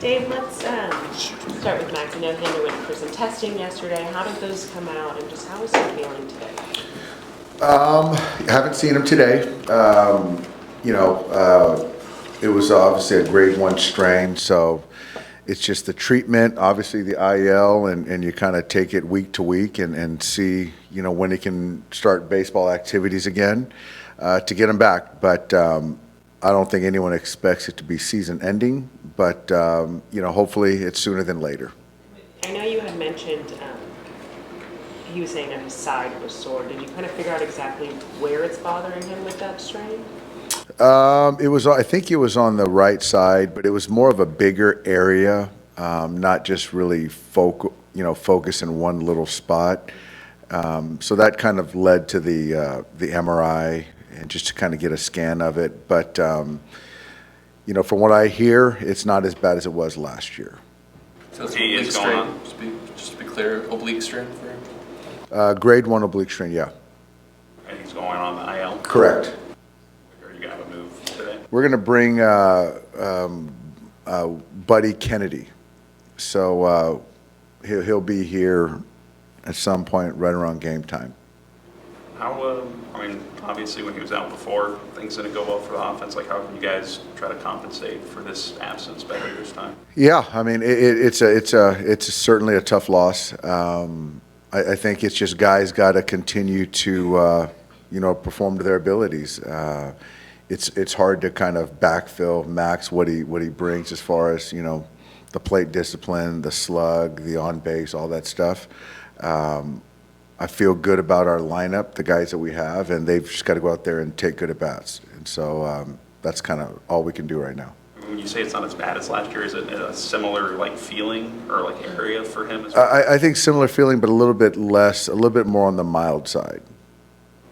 Dave, let's start with Max. I know he underwent for some testing yesterday. How did those come out, and just how is he feeling today? I haven't seen him today. It was obviously a grade 1 strain, so it's just the treatment, obviously the IL, and you kind of take it week to week and see, when he can start baseball activities again to get him back. But I don't think anyone expects it to be season ending, but, hopefully it's sooner than later. I know you had mentioned he was saying that his side was sore. Did you kind of figure out exactly where it's bothering him with that strain? I think it was on the right side, but it was more of a bigger area, not just really focus in one little spot. So that kind of led to the MRI and just to kind of get a scan of it. But, from what I hear, it's not as bad as it was last year. So it's oblique strain, just to be clear, oblique strain for him? Grade 1 oblique strain, yeah. And he's going on the IL? Correct. Are you going to have a move today? We're going to bring Buddy Kennedy. So he'll be here at some point right around game time. Obviously when he was out before, things didn't go well for the offense. Like, how can you guys try to compensate for this absence better this time? Yeah, it's certainly a tough loss. I think it's just guys got to continue to, perform to their abilities. It's hard to kind of backfill Max what he brings as far as the plate discipline, the slug, the on base, all that stuff. I feel good about our lineup, the guys that we have, and they've just got to go out there and take good at bats. And so that's kind of all we can do right now. When you say it's not as bad as last year, is it a similar feeling or area for him as well? I think similar feeling, but a little bit less, a little bit more on the mild side.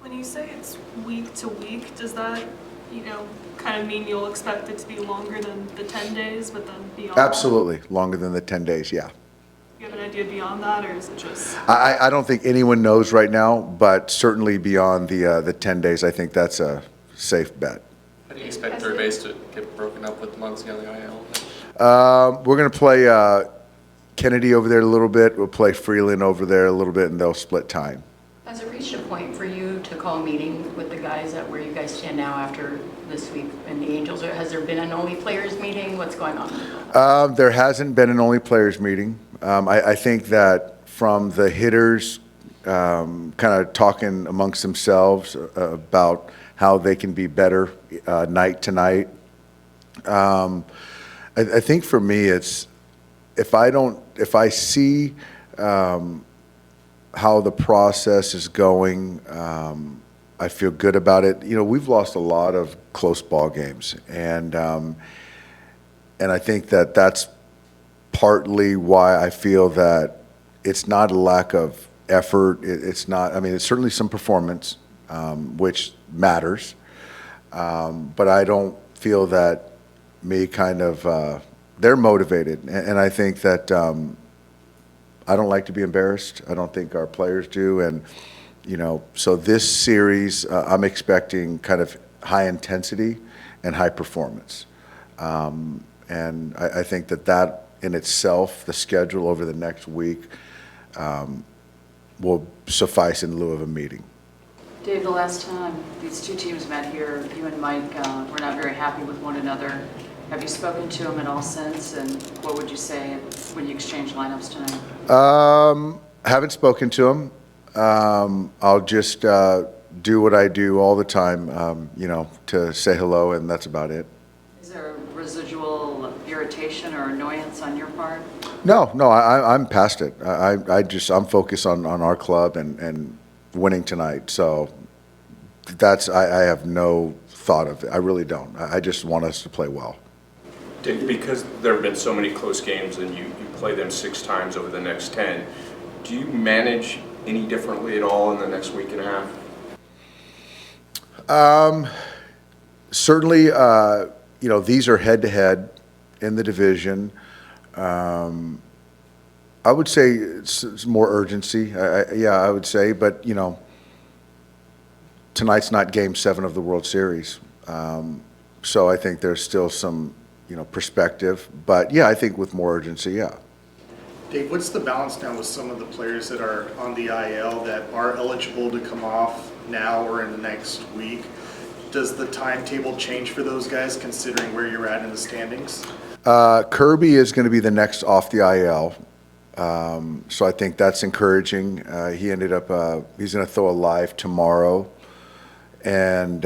When you say it's week to week, does that, kind of mean you'll expect it to be longer than the 10 days, but then beyond? Absolutely, longer than the 10 days, yeah. You have an idea beyond that, or is it just? I don't think anyone knows right now, but certainly beyond the 10 days, I think that's a safe bet. How do you expect third base to get broken up with Muncy on the IL? We're going to play Kennedy over there a little bit. We'll play Freeland over there a little bit, and they'll split time. Has it reached a point for you to call a meeting with the guys at where you guys stand now after this week and the Angels? Or has there been an only players meeting? What's going on? There hasn't been an only players meeting. I think that from the hitters kind of talking amongst themselves about how they can be better night to night. I think for me, it's if I see how the process is going, I feel good about it. We've lost a lot of close ball games, and I think that that's partly why I feel that it's not a lack of effort. It's not. It's certainly some performance, which matters, but I don't feel that they're motivated, and I think that I don't like to be embarrassed. I don't think our players do, and so this series I'm expecting kind of high intensity and high performance, and I think that in itself, the schedule over the next week will suffice in lieu of a meeting. Dave, the last time these two teams met here, you and Mike were not very happy with one another. Have you spoken to him at all since, and what would you say when you exchange lineups tonight? Haven't spoken to him. I'll just do what I do all the time, to say hello, and that's about it. Is there a residual irritation or annoyance on your part? No, I'm past it. I'm focused on our club and winning tonight. So I have no thought of it. I really don't. I just want us to play well. Dave, because there have been so many close games and you play them 6 times over the next 10, do you manage any differently at all in the next week and a half? Certainly, these are head-to-head in the division. I would say it's more urgency. I would say, but tonight's not Game 7 of the World Series, so I think there's still some perspective. But yeah, I think with more urgency, yeah. Dave, what's the balance now with some of the players that are on the IL that are eligible to come off now or in the next week? Does the timetable change for those guys considering where you're at in the standings? Kirby is going to be the next off the IL. So I think that's encouraging. He ended up, he's going to throw a live tomorrow. And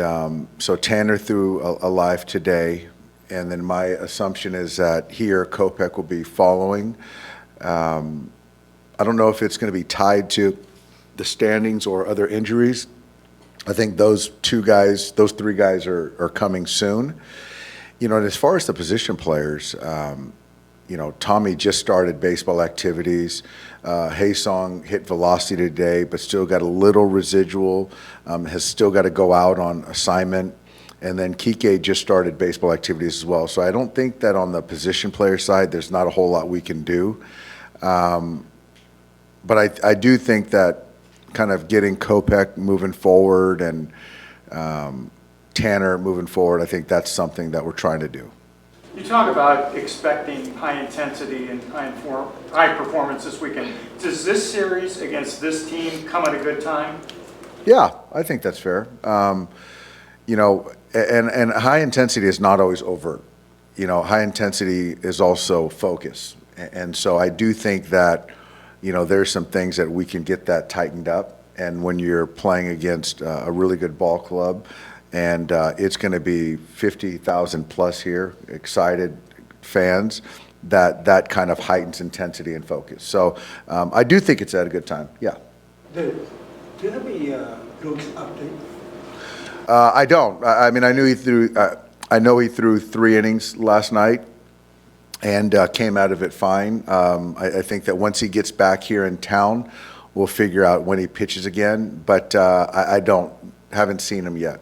so Tanner threw a live today. And then my assumption is that here Kopech will be following. I don't know if it's going to be tied to the standings or other injuries. I think those three guys are coming soon. And as far as the position players, Tommy just started baseball activities. Haesong hit velocity today, but still got a little residual, has still got to go out on assignment. And then Kike just started baseball activities as well. So I don't think that on the position player side, there's not a whole lot we can do. But I do think that kind of getting Kopech moving forward and Tanner moving forward, I think that's something that we're trying to do. You talk about expecting high intensity and high performance this weekend. Does this series against this team come at a good time? Yeah, I think that's fair. And high intensity is not always overt. High intensity is also focus. And so I do think that, there's some things that we can get that tightened up. And when you're playing against a really good ball club, and it's going to be 50,000 plus here, excited fans, that kind of heightens intensity and focus. So I do think it's at a good time, yeah. Do you have a Brooks update? I don't. I mean, I know he threw 3 innings last night and came out of it fine. I think that once he gets back here in town, we'll figure out when he pitches again. But I haven't seen him yet.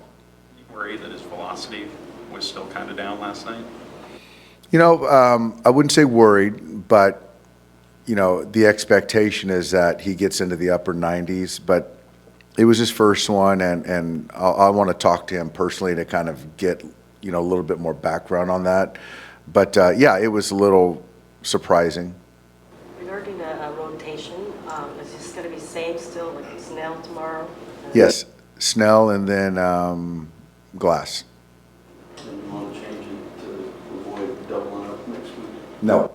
You worried that his velocity was still kind of down last night? I wouldn't say worried, but the expectation is that he gets into the upper 90s. But it was his first one, and I want to talk to him personally to kind of get a little bit more background on that. But yeah, it was a little surprising. Regarding the rotation, is this going to be same still, like Snell tomorrow? Yes, Snell and then Glass. And you want to change it to avoid doubling up next week? No.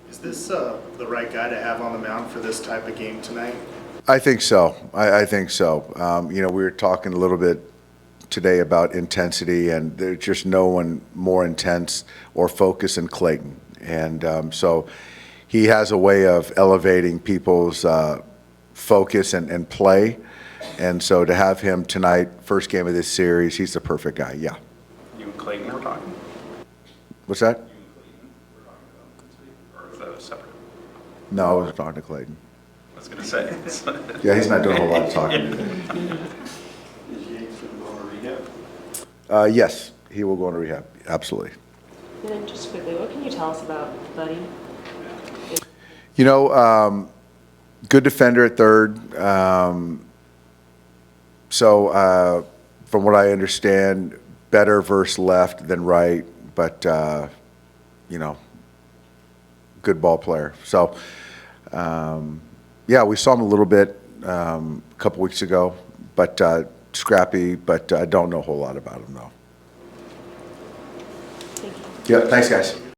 Is this the right guy to have on the mound for this type of game tonight? I think so. I think so. We were talking a little bit today about intensity, and there's just no one more intense or focused than Clayton. And so he has a way of elevating people's focus and play. And so to have him tonight, first game of this series, he's the perfect guy, yeah. You and Clayton were talking? What's that? You and Clayton were talking, or was that separate? No, I wasn't talking to Clayton. I was going to say. Yeah, he's not doing a whole lot of talking today. Is Yates going to go to rehab? Yes, he will go into rehab, absolutely. And then just quickly, what can you tell us about Buddy? Good defender at third. So from what I understand, better versus left than right, but, good ball player. So, yeah, we saw him a little bit a couple weeks ago, but scrappy, but I don't know a whole lot about him, though. Thank you. Yeah, thanks, guys.